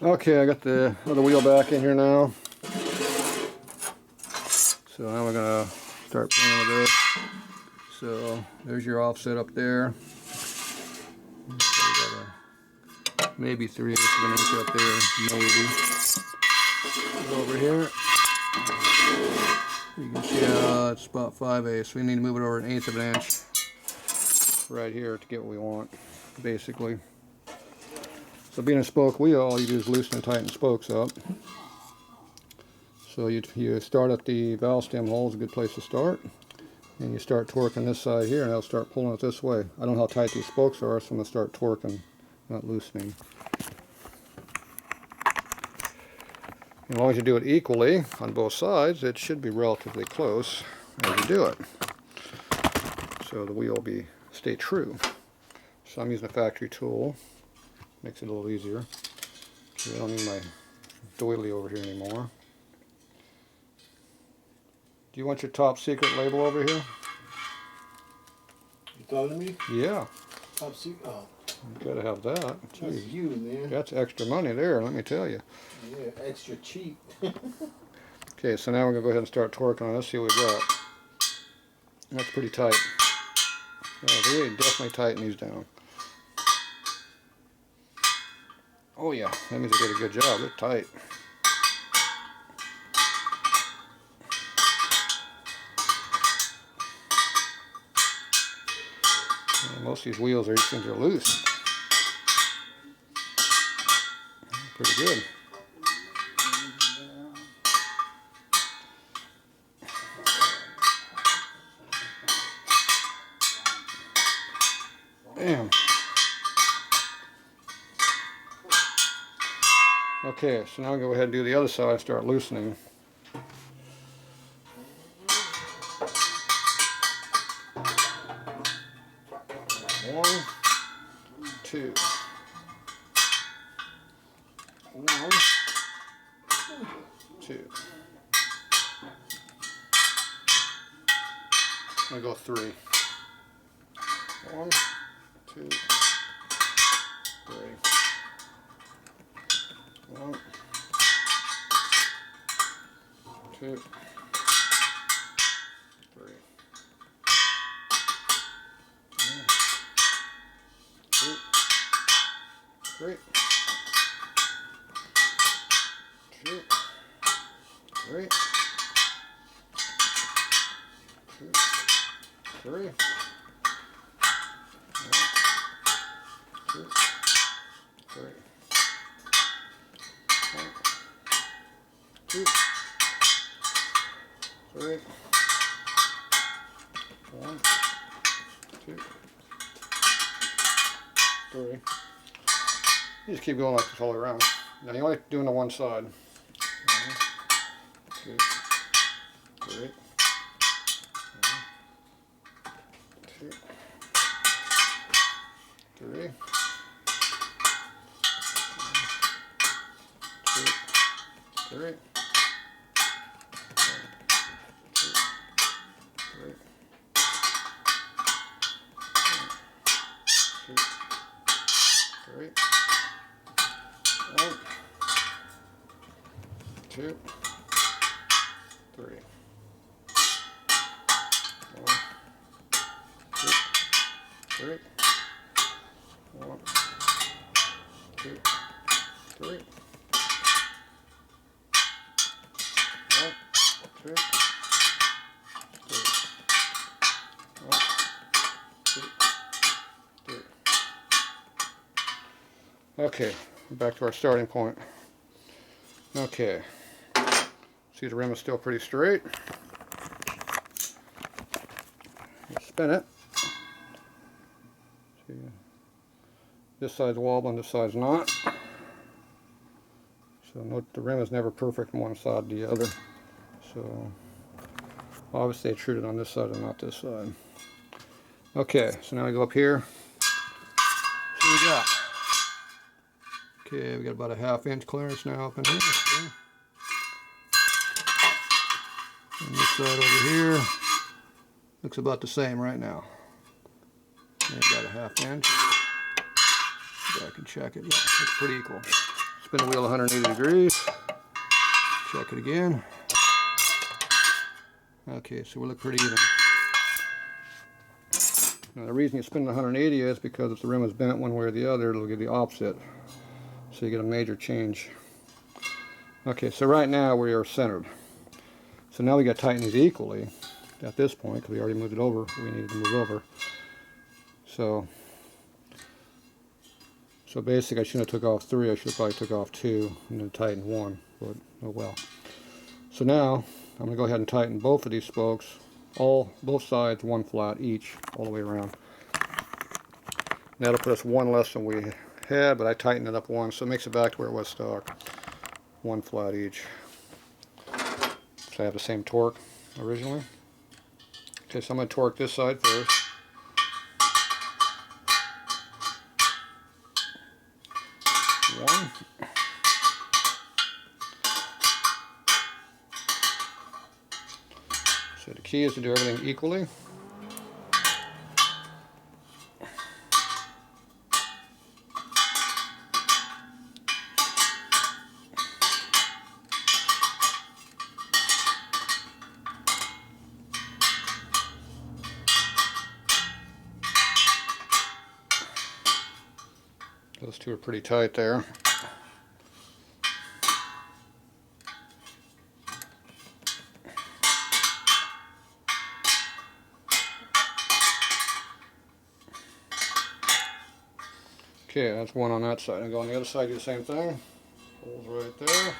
Okay, I got the other wheel back in here now. So now we're gonna start playing with this. So there's your offset up there. So maybe 3/8 of an inch up there, maybe. Over here, you can see it's about 5/8. We need to move it over 1/8 of an inch right here to get what we want, basically. So being a spoke wheel, all you do is loosen and tighten spokes up. So you start at the valve stem hole, is a good place to start. And you start torquing this side here, and I'll start pulling it this way. I don't know how tight these spokes are, so I'm going to start torquing, not loosening. As long as you do it equally on both sides, it should be relatively close as you do it. So the wheel will stay true. So I'm using a factory tool. Makes it a little easier. Okay, I don't need my doily over here anymore. Do you want your top secret label over here? You talking to me? Yeah. Top secret? Oh. You gotta have that. Jeez. That's you, man. That's extra money there, let me tell you. Yeah, extra cheap. Okay, so now we're gonna go ahead and start torquing on this, see what we got. That's pretty tight. Yeah, really definitely tighten these down. Oh yeah, that means I did a good job. They're tight. Yeah, most of these wheels these things are loose. Pretty good. Bam. Okay, so now I'll go ahead and do the other side and start loosening. One, two. One, two. I'm going to go 3. 1, 2, 3. 1, 2, 3. 1, 2, 3. 2, 3. 2, 3. 1, 2, 3. 2, 3. 1, 2, 3. You just keep going like this all around. Now you're only doing the one side. 1, 2, 3. 1, 2, 3. 1, 2, 3. 1, 2, 3. 2, 3. 1, 2, 3. 1, 2, 3. 1, 2, 3. 1, 2, 3. Okay, back to our starting point. Okay, see the rim is still pretty straight. Spin it. See, this side's wobbling, this side's not. So note the rim is never perfect from one side to the other. So obviously I treated on this side and not this side. Okay, so now I go up here. See what we got. Okay, we got about a 1/2 inch clearance now up in here. And this side over here looks about the same right now. And got a 1/2 inch. Go back and check it. Yeah, it's pretty equal. It's Spin the wheel 180 degrees. Check it again. Okay, so we look pretty even. Now the reason you spin it 180 is because if the rim is bent one way or the other, it'll give the opposite. So you get a major change. Okay, so right now we are centered. So now we got to tighten these equally at this point, because we already moved it over. We needed to move over. So basically I shouldn't have took off 3, I should have probably took off 2 and then tightened 1, but oh well. So now I'm going to go ahead and tighten both of these spokes, both sides 1 flat each, all the way around. That'll put us 1 less than we had, but I tightened it up 1, so it makes it back to where it was stock. 1 flat each. So I have the same torque originally. Okay, so I'm going to torque this side first. One. So the key is to do everything equally. Those two are pretty tight there. Okay, that's 1 on that side. And go on the other side, do the same thing. Holes right there.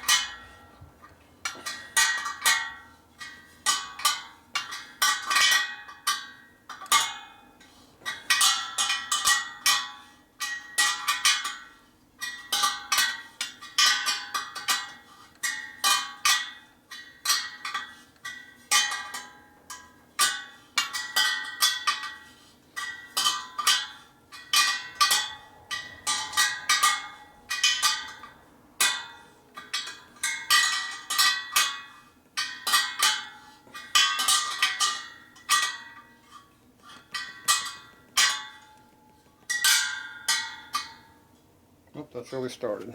Oh, that's where we started.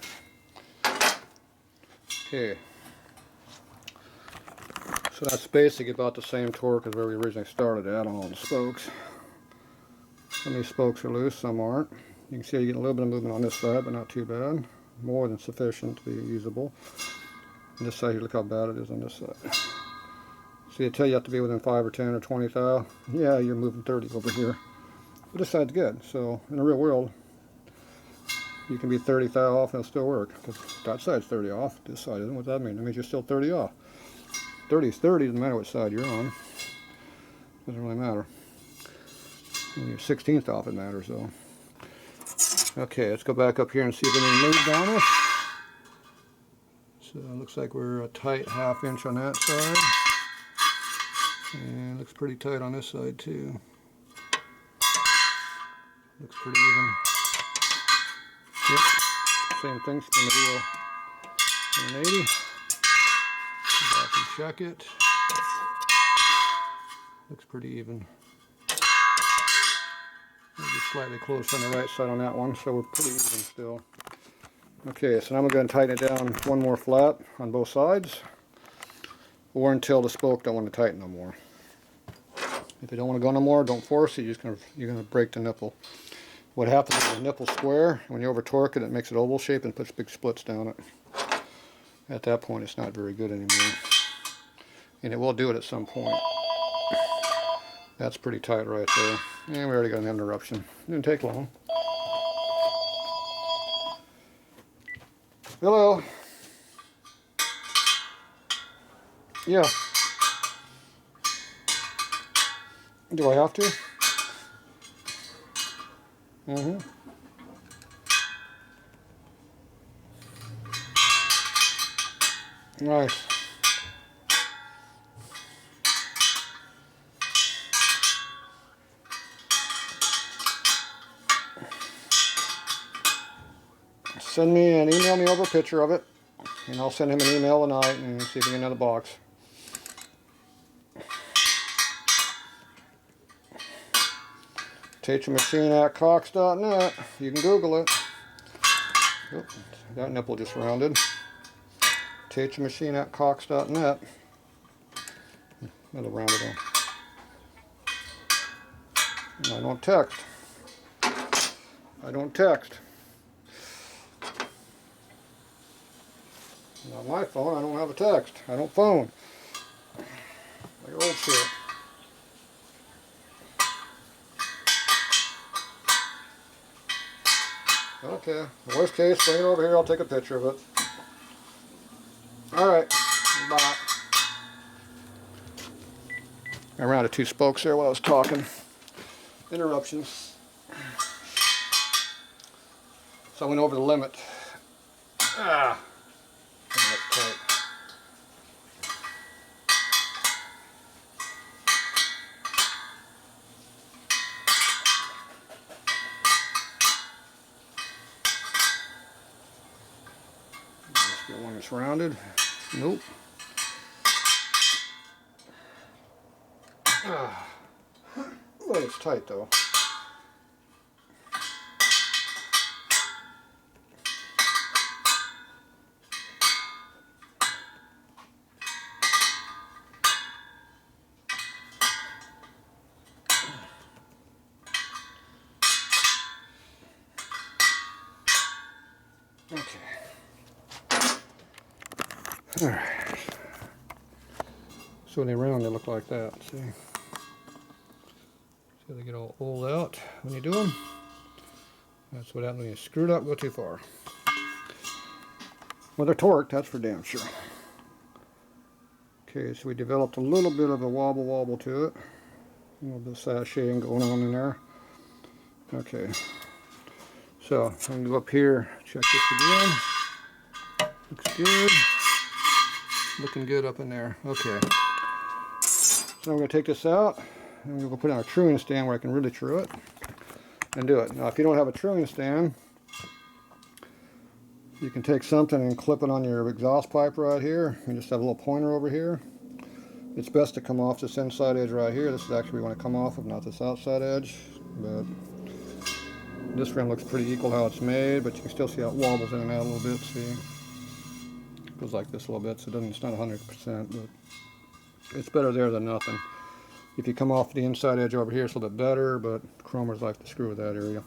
Okay. So that's basically about the same torque as where we originally started at on all the spokes. Some of these spokes are loose, some aren't. You can see you get a little bit of movement on this side, but not too bad. More than sufficient to be usable. And this side, look how bad it is on this side. See, they tell you have to be within 5 or 10 or 20 thou. Yeah, you're moving 30 over here. But this side's good. So in the real world, you can be 30 thou off and it'll still work. Because that side's 30 off, this side isn't. What does that mean? That means you're still 30 off. 30 is 30, doesn't matter what side you're on. Doesn't really matter. When you're 16th off, it matters though. Okay, let's go back up here and see if anything moved on us. So it looks like we're a tight 1/2 inch on that side. And it looks pretty tight on this side too. Looks pretty even. Yep, same thing, spin the wheel 180. Go back and check it. Looks pretty even. Maybe slightly close on the right side on that one, so we're pretty even still. Okay, so now I'm going to tighten it down 1 more flat on both sides, or until the spoke don't want to tighten no more. If you don't want to go no more, don't force it. You're going to break the nipple. What happens is the nipple's square. When you over torque it, it makes it oval shape and puts big splits down it. At that point, it's not very good anymore, and it will do it at some point. That's pretty tight right there. And we already got an interruption. Didn't take long. Hello. Yeah. Do I have to? Mm-hmm. Nice. Send me and email me over a picture of it, and I'll send him an email tonight and see if he can get another box. Tatro Machine at Cox.net. You can Google it. Oop, That nipple just rounded. Tatro Machine at cox.net. That'll round it on. I don't text. I don't text. On my phone, I don't have a text. I don't phone. Like old shit. Okay. Worst case, bring it over here. I'll take a picture of it. Alright. Bye. I rounded 2 spokes there while I was talking. Interruptions. So I went over the limit. Ah. That's tight. Let's get one that's rounded. Nope. Ah. Well, it's tight though. Okay. Alright. So when they round, they look like that. See? So they get all old out when you do them. That's what happens when you screw it up, go too far. Well, they're torqued, that's for damn sure. Okay, so we developed a little bit of a wobble to it. A little bit of sashaying going on in there. Okay. So I'm going to go up here, check this again. Looks good. Looking good up in there. Okay. So I'm going to take this out and we're going to put it on a truing stand where I can really true it and do it. Now if you don't have a truing stand, you can take something and clip it on your exhaust pipe right here. You just have a little pointer over here. It's best to come off this inside edge right here. This is actually where we want to come off of, not this outside edge. But this rim looks pretty equal how it's made, but you can still see how it wobbles in and out a little bit. See, it goes like this a little bit, so it's not 100%, but it's better there than nothing. If you come off the inside edge over here, it's a little bit better, but chromers like to screw with that area.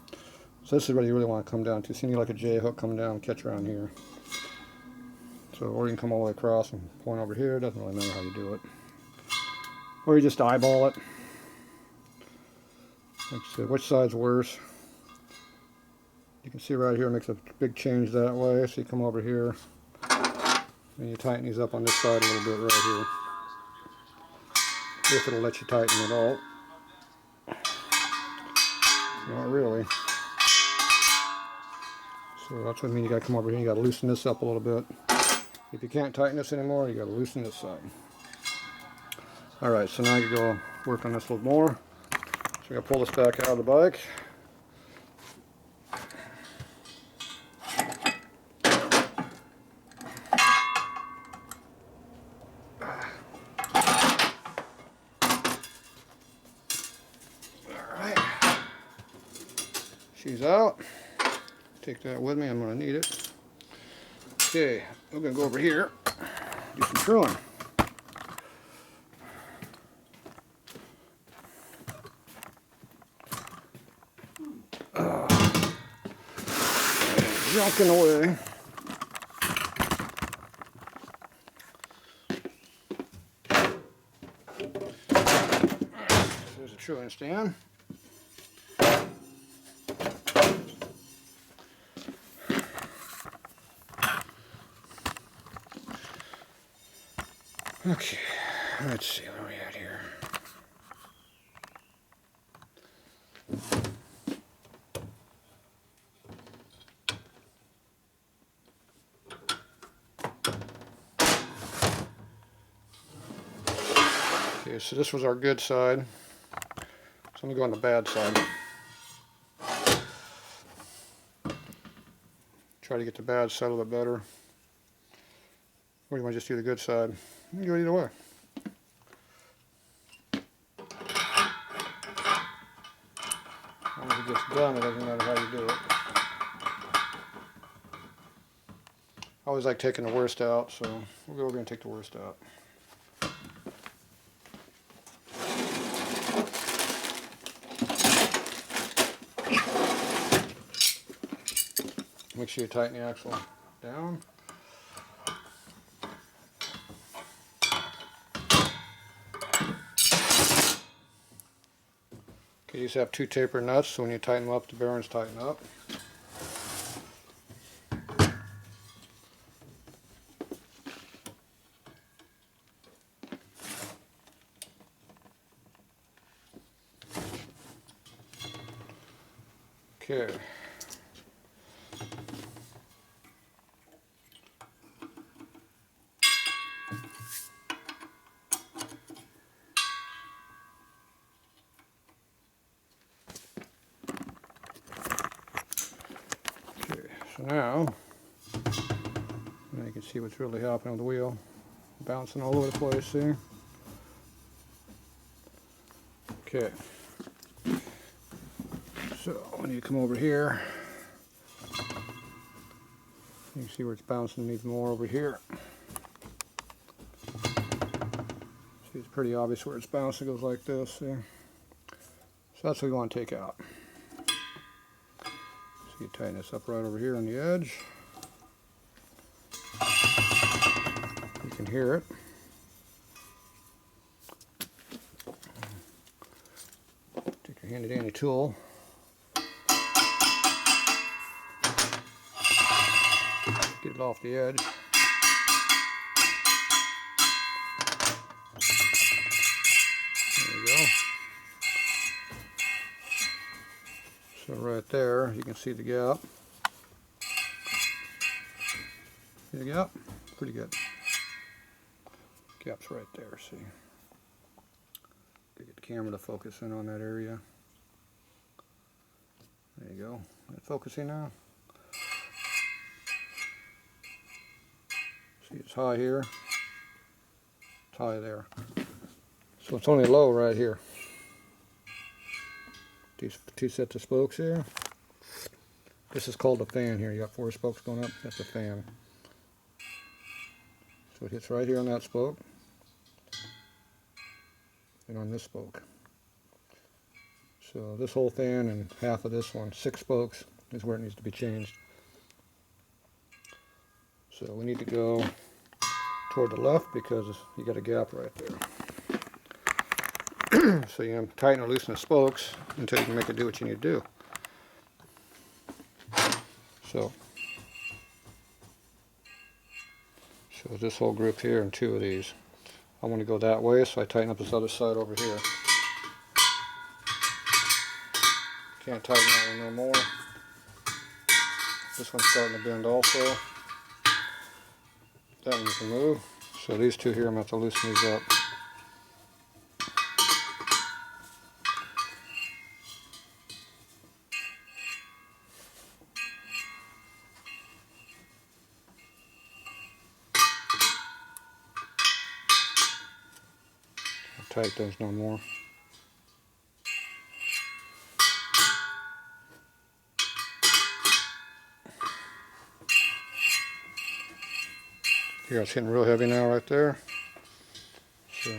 So this is where you really want to come down to. See, you like a J hook coming down and catch around here. So, or you can come all the way across and point over here. Doesn't really matter how you do it. Or you just eyeball it. Like I said, which side's worse? You can see right here it makes a big change that way. So you come over here and you tighten these up on this side a little bit right here. If it'll let you tighten it all. Not really. So that's what I mean, you gotta come over here, you gotta loosen this up a little bit. If you can't tighten this anymore, you gotta loosen this side. Alright, so now you go work on this a little more. So I'm gonna pull this back out of the bike. Alright. She's out. Take that with me, I'm going to need it. Okay, we're going to go over here, do some truing. Junk in the way. There's a truing stand. Okay, let's see where we at here. Okay, so this was our good side. So I'm going to go on the bad side. Try to get the bad side a little bit better. Or do you want to just do the good side? You can go either way. As long as it gets done, it doesn't matter how you do it. I always like taking the worst out, so we'll go over and take the worst out. Make sure you tighten the axle down. Okay, these have 2 taper nuts, so when you tighten them up, the bearings tighten up. Okay. So now you can see what's really happening with the wheel. Bouncing all over the place, see? Okay. So when you come over here, you can see where it's bouncing even more over here. See, it's pretty obvious where it's bouncing. It goes like this, see? So that's what we want to take out. So you tighten this up right over here on the edge. You can hear it. Take your handy dandy tool. Get it off the edge. There you go. So right there, you can see the gap. See the gap? Pretty good. Gap's right there, see. Get the camera to focus in on that area. There you go. Is it focusing now? See, it's high here. It's high there. So it's only low right here. These 2 sets of spokes here. This is called a fan here. You got 4 spokes going up. That's a fan. So it hits right here on that spoke. And on this spoke. So this whole fan and half of this one, 6 spokes, is where it needs to be changed. So we need to go toward the left because you got a gap right there. So you tighten or loosen the spokes until you can make it do what you need to do. So this whole group here and 2 of these. I want to go that way, so I tighten up this other side over here. Can't tighten that one no more. This one's starting to bend also. That one you can move. So these 2 here, I'm going to have to loosen these up. Can't tighten those no more. Here, it's getting real heavy now right there. So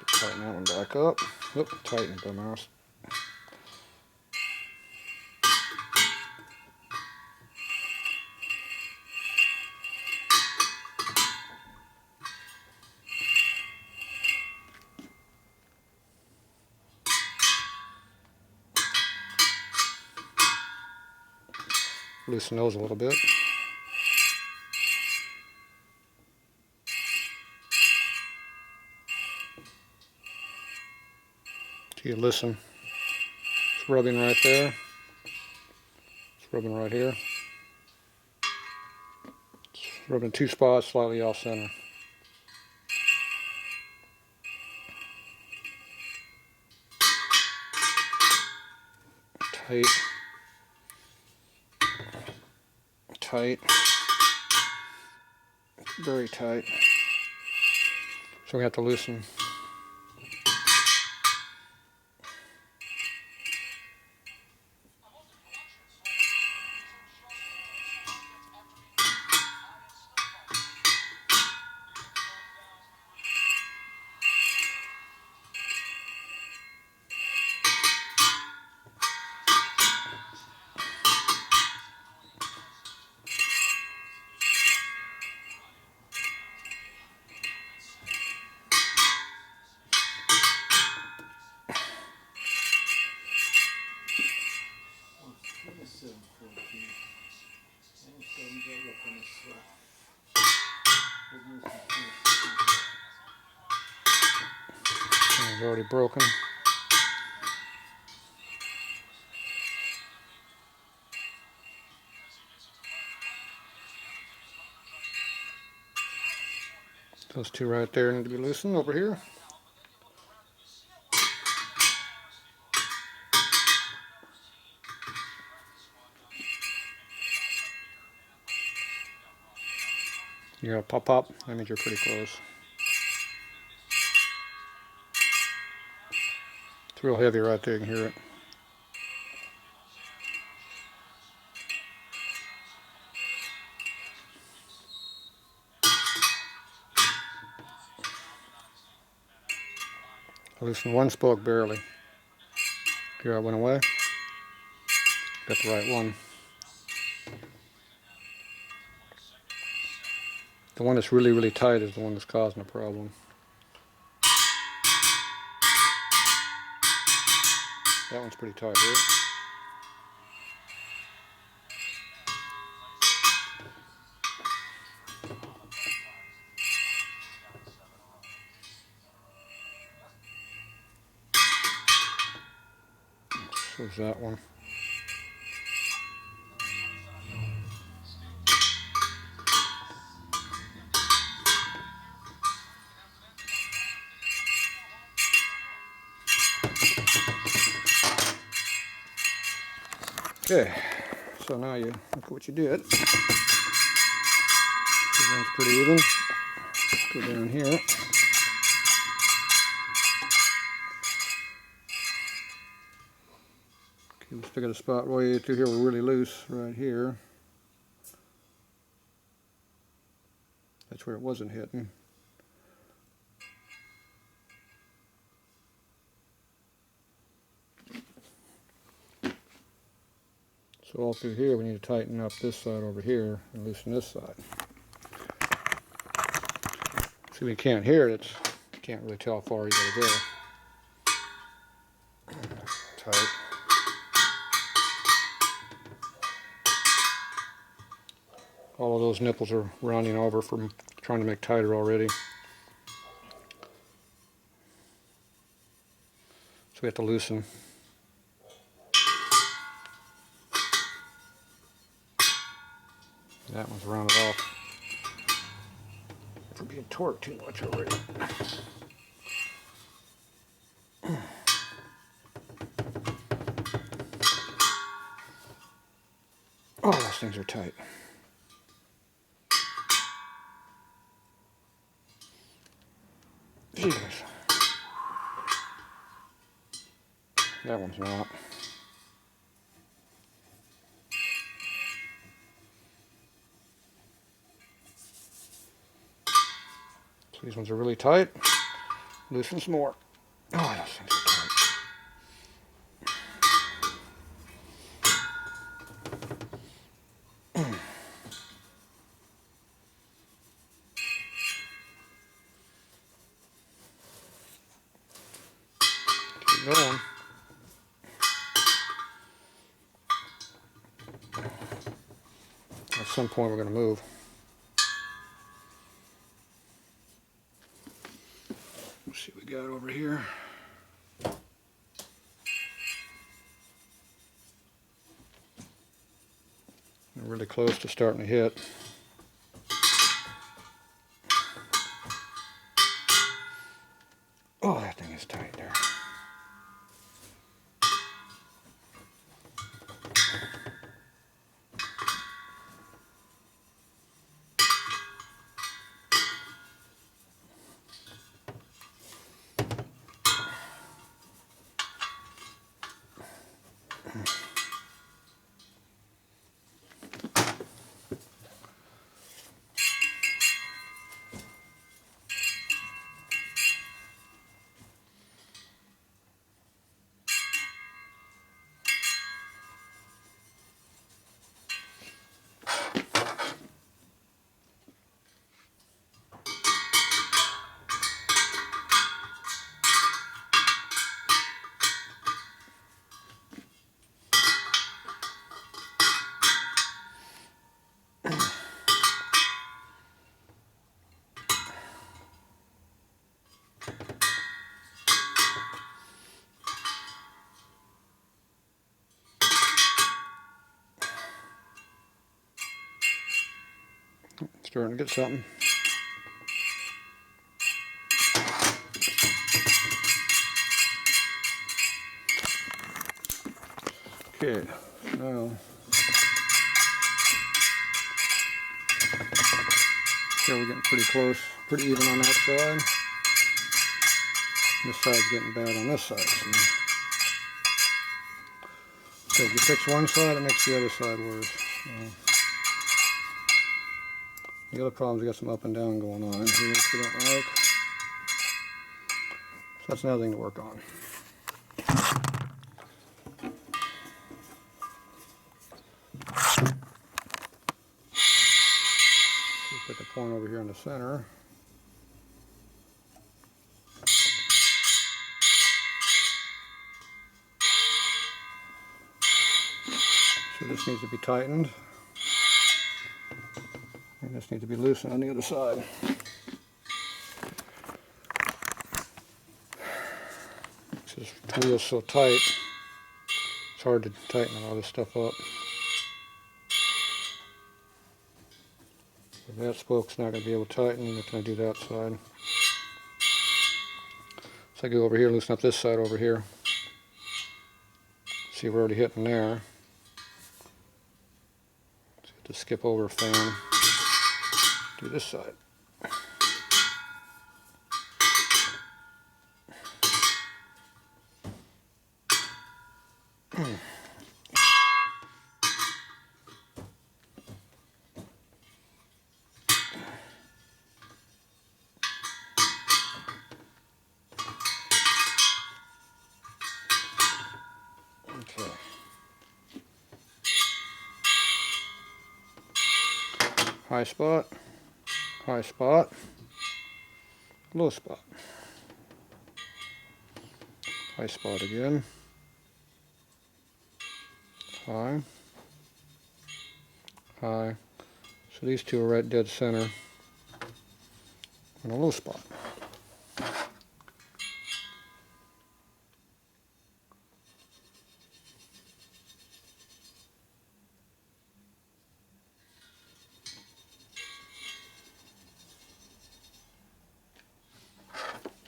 tighten that one back up. Oop, tighten the mouse. Loosen those a little bit. So you listen. It's rubbing right there. It's rubbing right here. It's rubbing 2 spots slightly off center. Tight. Tight. Very tight. So we have to loosen. 714. And so you got look on this stuff. It's already broken. Those two right there need to be loosened over here. You got pop pop? That means you're pretty close. It's real heavy right there, you can hear it. I loosened one spoke barely. Here, I went away. Got the right one. The one that's really, really tight is the one that's causing a problem. That one's pretty tight, right? So is that one. Okay, so now you look at what you did. It runs pretty even. Go down here. Okay, let's pick a spot way through here. We're really loose right here. That's where it wasn't hitting. So all through here we need to tighten up this side over here and loosen this side. See, we can't hear it. You can't really tell how far you gotta go. Tight. All of those nipples are rounding over from trying to make tighter already. So we have to loosen. That one's rounded off. It's being torqued too much already. Oh, those things are tight. Jeez. That one's not. So these ones are really tight. Loosen some more. Oh, those things are tight. Keep going. At some point we're going to move. Let's see what we got over here. We're really close to starting to hit. Oh, that thing is tight there. Starting to get something. Okay, now so we're getting pretty close, pretty even on that side. This side's getting bad on this side. So if you fix one side, it makes the other side worse. So the other problem is we got some up and down going on here, which we don't like. So that's another thing to work on. Put the point over here in the center. So this needs to be tightened. And this needs to be loosened on the other side. This wheel's so tight, it's hard to tighten a lot of this stuff up. That spoke's not going to be able to tighten if I do that side. So I go over here, loosen up this side over here. See, we're already hitting there. So to skip over a fan, do this side. Okay. High spot, low spot. High spot again. High, high. So these two are right dead center. And a low spot.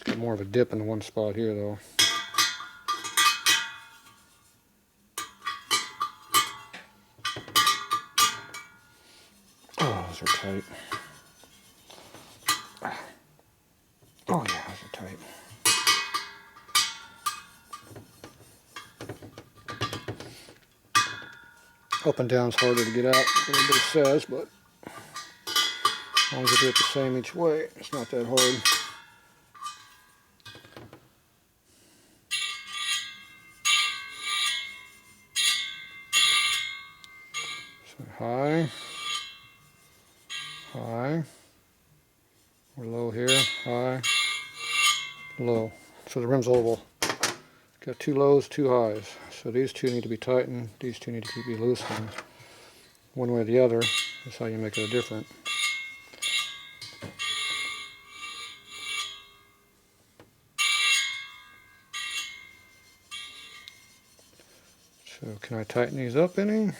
Got more of a dip in the one spot here though. Oh, those are tight. Oh yeah, those are tight. Up and down is harder to get out than everybody says, but as long as you do it the same each way, it's not that hard. So high, high, we're low here, high, low. So the rim's oval. Got two lows, two highs. So these two need to be tightened, these two need to be loosened. One way or the other, that's how you make it different. So can I tighten these up any?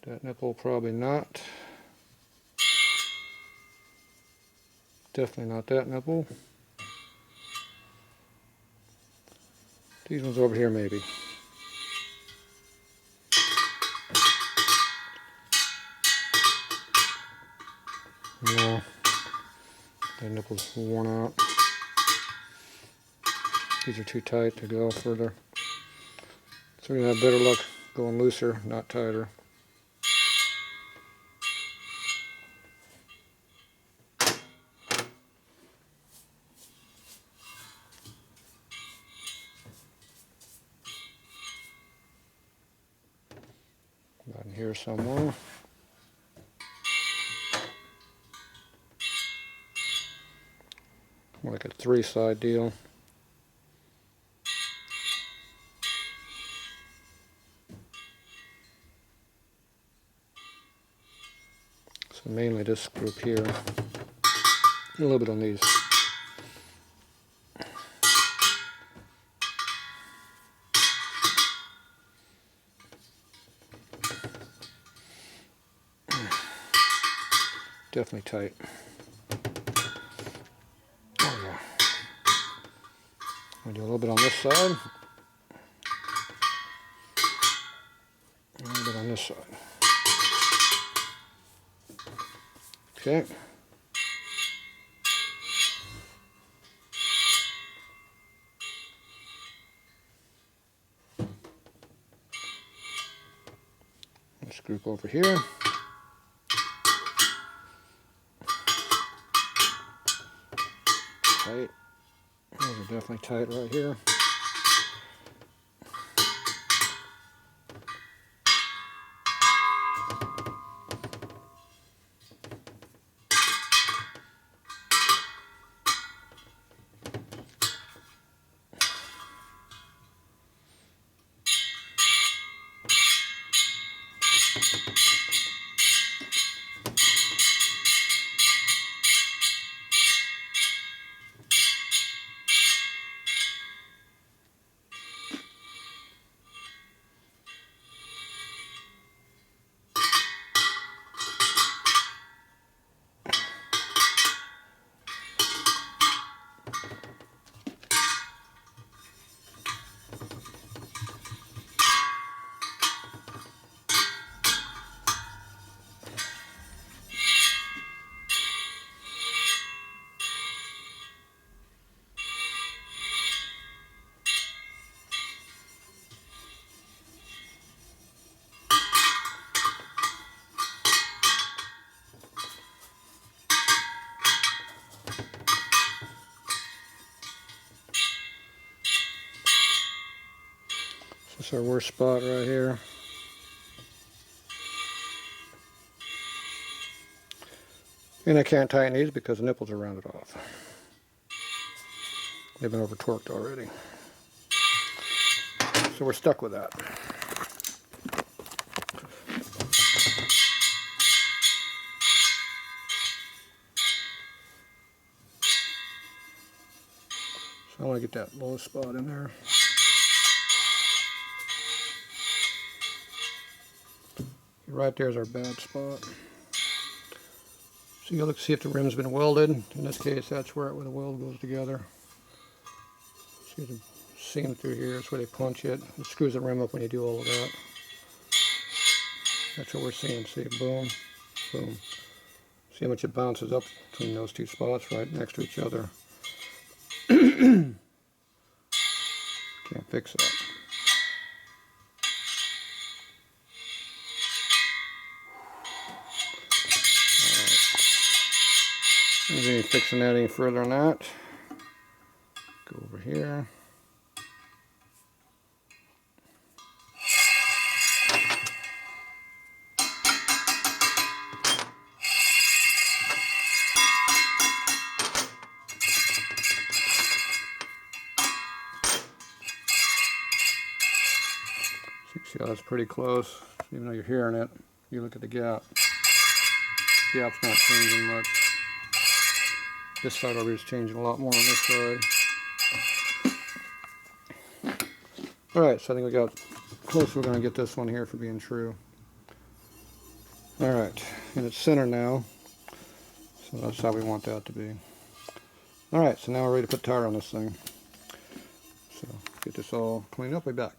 That nipple probably not. Definitely not that nipple. These ones over here maybe. No, that nipple's worn out. These are too tight to go further. So we're going to have better luck going looser, not tighter. About in here somewhere. More like a 3-side deal. So mainly this group here. A little bit on these. Definitely tight. Oh yeah. We do a little bit on this side. A little bit on this side. Okay. Let's group over here. Tight. Those are definitely tight right here. This is our worst spot right here. And I can't tighten these because the nipples are rounded off. They've been over torqued already. So we're stuck with that. So I want to get that low spot in there. Right there is our bad spot. So you look to see if the rim's been welded. In this case, that's where the weld goes together. See the seam through here. That's where they punch it. It screws the rim up when you do all of that. That's what we're seeing. See, boom, boom. See how much it bounces up between those two spots right next to each other. Can't fix that. Alright. Any fixing that any further on that. Go over here. See how that's pretty close. Even though you're hearing it, you look at the gap. Gap's not changing much. This side over here is changing a lot more on this side. Alright, so I think we got close. We're going to get this one here for being true. Alright, and it's center now. So that's how we want that to be. Alright, so now we're ready to put tire on this thing. So get this all cleaned up, we'll be back.